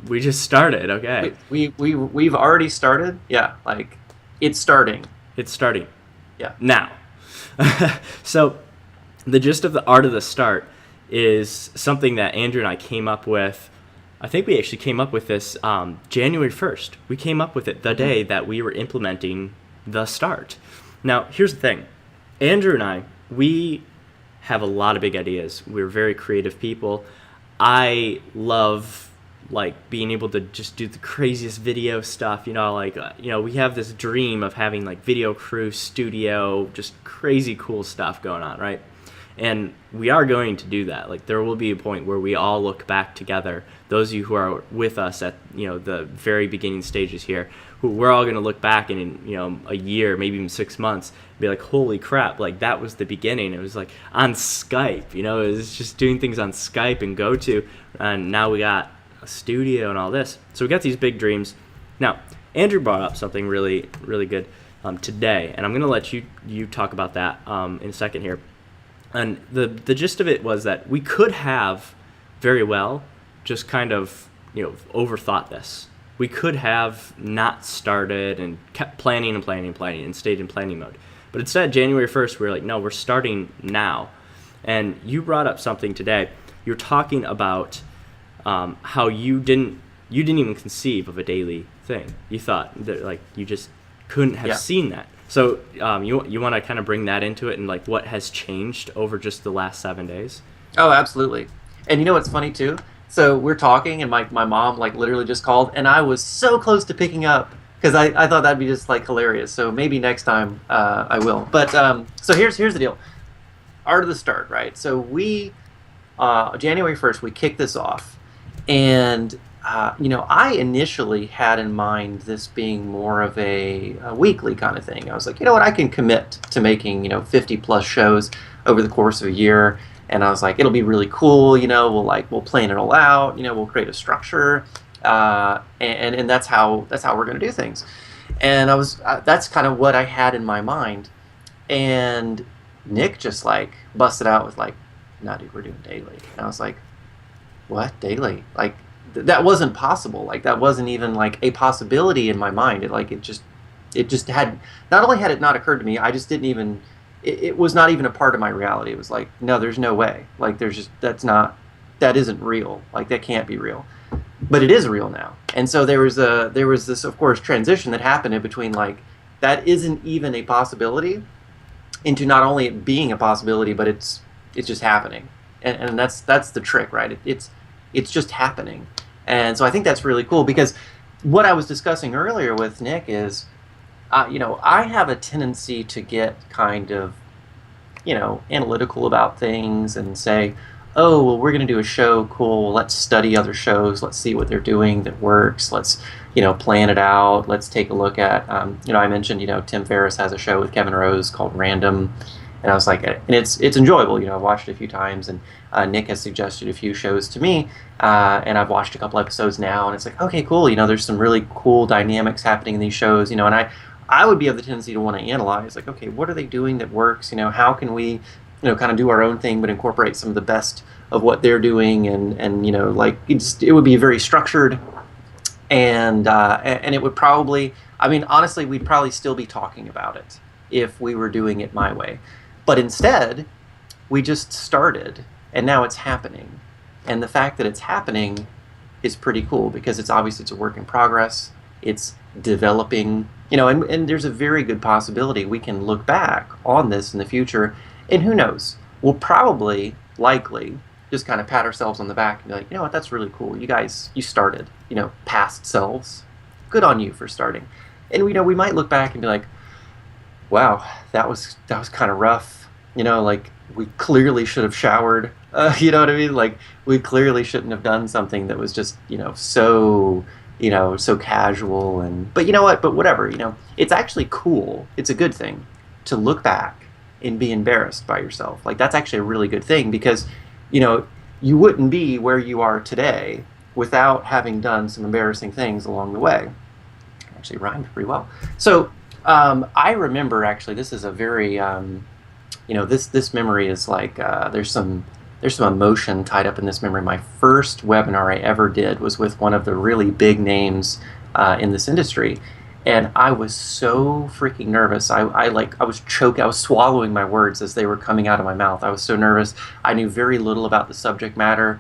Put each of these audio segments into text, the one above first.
We just started. Okay. We've already started. Yeah, like it's starting. It's starting Yeah. now. So the gist of the art of the start is something that Andrew and I came up with. I think we actually came up with this January 1st. We came up with it the day that we were implementing the start. Now, here's the thing. Andrew and I, we have a lot of big ideas. We're very creative people. I love like being able to just do the craziest video stuff, we have this dream of having like video crew, studio, just crazy cool stuff going on, right? And we are going to do that. Like there will be a point where we all look back together. Those of you who are with us at the very beginning stages here, who we're all going to look back in a year, maybe even 6 months, and be like, holy crap! Like that was the beginning. It was like on Skype. It was just doing things on Skype and GoTo, and now we got a studio and all this. So we got these big dreams. Now Andrew brought up something really really good today, and I'm going to let you talk about that in a second here. And the gist of it was that we could have very well just kind of, overthought this. We could have not started and kept planning and stayed in planning mode. But instead, January 1st, we were like, no, we're starting now. And you brought up something today. You're talking about how you didn't even conceive of a daily thing. You thought that like you just couldn't have seen that. So you want to kind of bring that into it and like what has changed over just the last 7 days? Oh, absolutely. And you know what's funny too? So we're talking and my mom like literally just called and I was so close to picking up because I thought that'd be just like hilarious. So maybe next time I will. But so here's the deal. Art of the start, right? So we January 1st we kicked this off, and I initially had in mind this being more of a weekly kind of thing. I was like, you know what, I can commit to making 50 plus shows over the course of a year. And I was like, it'll be really cool, we'll plan it all out, we'll create a structure, and that's how we're going to do things. And that's kind of what I had in my mind. And Nick just like busted out with like, nah, dude, we're doing daily. And I was like, what, daily? Like that wasn't possible. Like that wasn't even like a possibility in my mind. It just had, not only had it not occurred to me, I just didn't even. It was not even a part of my reality. It was like, no, there's no way. Like that isn't real. Like that can't be real. But it is real now. And so there was this, of course, transition that happened in between like that isn't even a possibility into not only it being a possibility, but it's just happening. And that's the trick, right? It's just happening. And so I think that's really cool because what I was discussing earlier with Nick is I have a tendency to get kind of, analytical about things and say, oh, well, we're going to do a show, cool, let's study other shows, let's see what they're doing that works, let's, plan it out, let's take a look at, I mentioned, Tim Ferriss has a show with Kevin Rose called Random, and I was like, and it's enjoyable, I've watched it a few times, and Nick has suggested a few shows to me, and I've watched a couple episodes now, and it's like, okay, cool, there's some really cool dynamics happening in these shows, and I would be of the tendency to want to analyze, like, okay, what are they doing that works? How can we, kind of do our own thing, but incorporate some of the best of what they're doing, and like it would be very structured, and it would probably, honestly, we'd probably still be talking about it if we were doing it my way, but instead, we just started, and now it's happening, and the fact that it's happening is pretty cool because it's a work in progress. It's developing, and there's a very good possibility we can look back on this in the future, and who knows, we'll probably, likely, just kind of pat ourselves on the back and be like, you know what, that's really cool. You guys, you started, past selves. Good on you for starting. And, we might look back and be like, wow, that was kind of rough. Like, we clearly should have showered. You know what I mean? Like, we clearly shouldn't have done something that was just, so casual, but you know what, but whatever, it's actually cool, it's a good thing to look back and be embarrassed by yourself. Like that's actually a really good thing because you wouldn't be where you are today without having done some embarrassing things along the way. Actually rhymed pretty well. So I remember, actually, this is a very this memory is like there's some there's some emotion tied up in this memory. My first webinar I ever did was with one of the really big names in this industry, and I was so freaking nervous. I was choking. I was swallowing my words as they were coming out of my mouth. I was so nervous. I knew very little about the subject matter.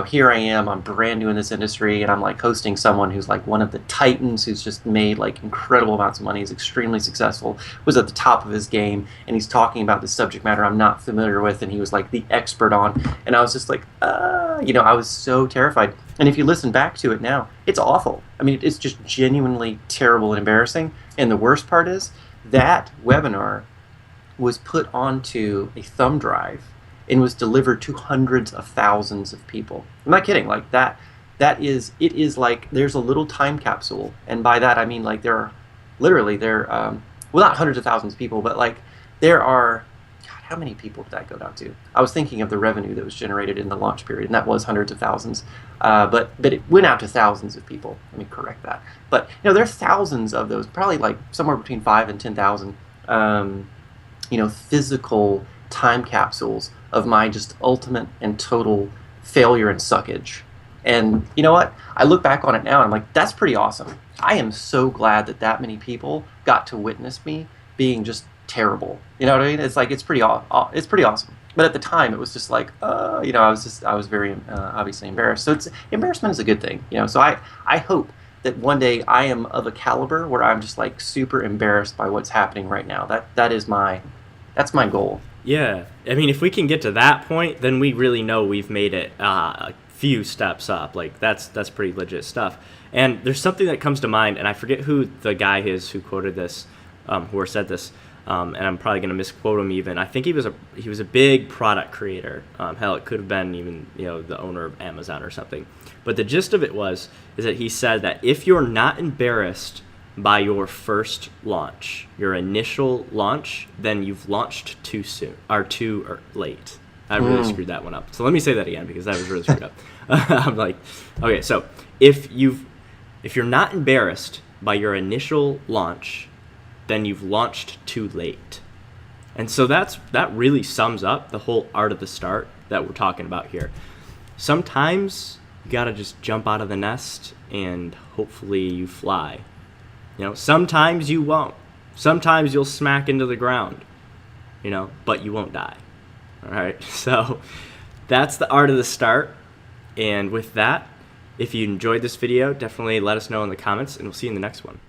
Here I am, I'm brand new in this industry, and I'm like hosting someone who's like one of the titans, who's just made like incredible amounts of money, he's extremely successful, was at the top of his game, and he's talking about the subject matter I'm not familiar with, and he was like the expert on, and I was just like, I was so terrified. And if you listen back to it now, it's awful. I mean, it's just genuinely terrible and embarrassing. And the worst part is that webinar was put onto a thumb drive and was delivered to hundreds of thousands of people. I'm not kidding. Like it is like there's a little time capsule, and by that I mean like there well, not hundreds of thousands of people, but like there are, God, how many people did that go down to? I was thinking of the revenue that was generated in the launch period, and that was hundreds of thousands. But it went out to thousands of people. Let me correct that. But there are thousands of those, probably like somewhere between 5 and 10,000. Physical time capsules of my just ultimate and total failure and suckage. And you know what? I look back on it now and I'm like, that's pretty awesome. I am so glad that many people got to witness me being just terrible. You know what I mean? It's like, it's pretty awesome. But at the time, it was just like, I was very obviously embarrassed. So embarrassment is a good thing. So I hope that one day I am of a caliber where I'm just like super embarrassed by what's happening right now. That's my goal. Yeah, I mean, if we can get to that point, then we really know we've made it a few steps up. Like that's pretty legit stuff. And there's something that comes to mind, and I forget who the guy is who quoted this, or said this, and I'm probably going to misquote him even. I think he was a big product creator. Hell, it could have been even the owner of Amazon or something. But the gist of it is that he said that if you're not embarrassed by your first launch, your initial launch, then you've launched too soon or too late. I really screwed that one up. So let me say that again because that was really screwed up. I'm like, okay, so if you're not embarrassed by your initial launch, then you've launched too late. And so that really sums up the whole art of the start that we're talking about here. Sometimes you gotta just jump out of the nest and hopefully you fly. Sometimes you won't. Sometimes you'll smack into the ground, but you won't die. All right. So that's the art of the start. And with that, if you enjoyed this video, definitely let us know in the comments, and we'll see you in the next one.